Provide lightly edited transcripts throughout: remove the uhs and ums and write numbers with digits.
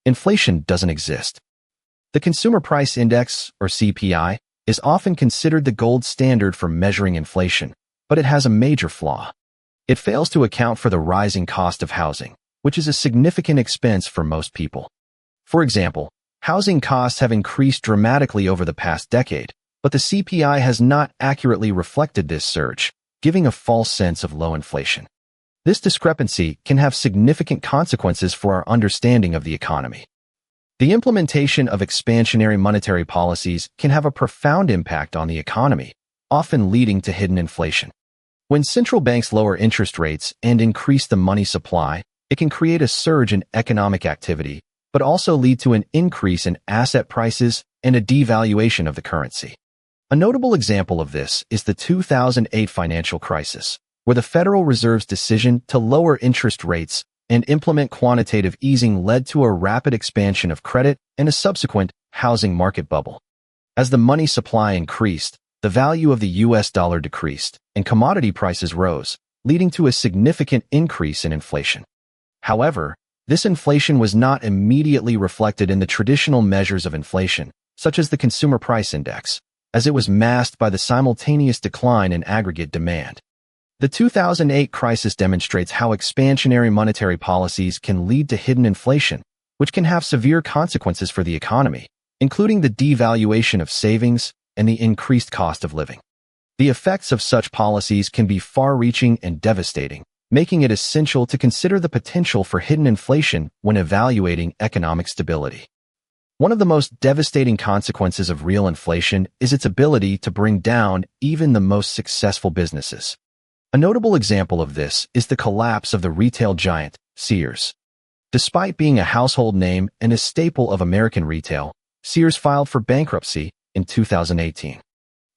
inflation doesn't exist. The Consumer Price Index, or CPI, is often considered the gold standard for measuring inflation, but it has a major flaw. It fails to account for the rising cost of housing, which is a significant expense for most people. For example, housing costs have increased dramatically over the past decade, but the CPI has not accurately reflected this surge, giving a false sense of low inflation. This discrepancy can have significant consequences for our understanding of the economy. The implementation of expansionary monetary policies can have a profound impact on the economy, often leading to hidden inflation. When central banks lower interest rates and increase the money supply, it can create a surge in economic activity, but also lead to an increase in asset prices and a devaluation of the currency. A notable example of this is the 2008 financial crisis, where the Federal Reserve's decision to lower interest rates and implement quantitative easing led to a rapid expansion of credit and a subsequent housing market bubble. As the money supply increased, the value of the US dollar decreased, and commodity prices rose, leading to a significant increase in inflation. However, this inflation was not immediately reflected in the traditional measures of inflation, such as the Consumer Price Index, as it was masked by the simultaneous decline in aggregate demand. The 2008 crisis demonstrates how expansionary monetary policies can lead to hidden inflation, which can have severe consequences for the economy, including the devaluation of savings and the increased cost of living. The effects of such policies can be far-reaching and devastating, making it essential to consider the potential for hidden inflation when evaluating economic stability. One of the most devastating consequences of real inflation is its ability to bring down even the most successful businesses. A notable example of this is the collapse of the retail giant, Sears. Despite being a household name and a staple of American retail, Sears filed for bankruptcy in 2018.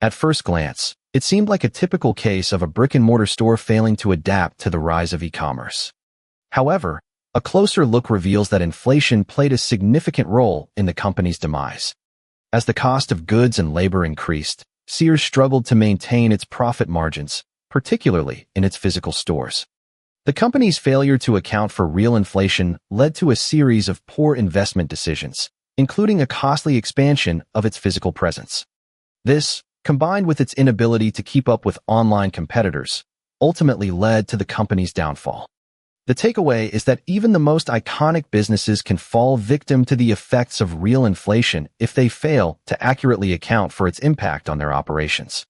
At first glance, it seemed like a typical case of a brick-and-mortar store failing to adapt to the rise of e-commerce. However, a closer look reveals that inflation played a significant role in the company's demise. As the cost of goods and labor increased, Sears struggled to maintain its profit margins, particularly in its physical stores. The company's failure to account for real inflation led to a series of poor investment decisions, including a costly expansion of its physical presence. This, combined with its inability to keep up with online competitors, ultimately led to the company's downfall. The takeaway is that even the most iconic businesses can fall victim to the effects of real inflation if they fail to accurately account for its impact on their operations.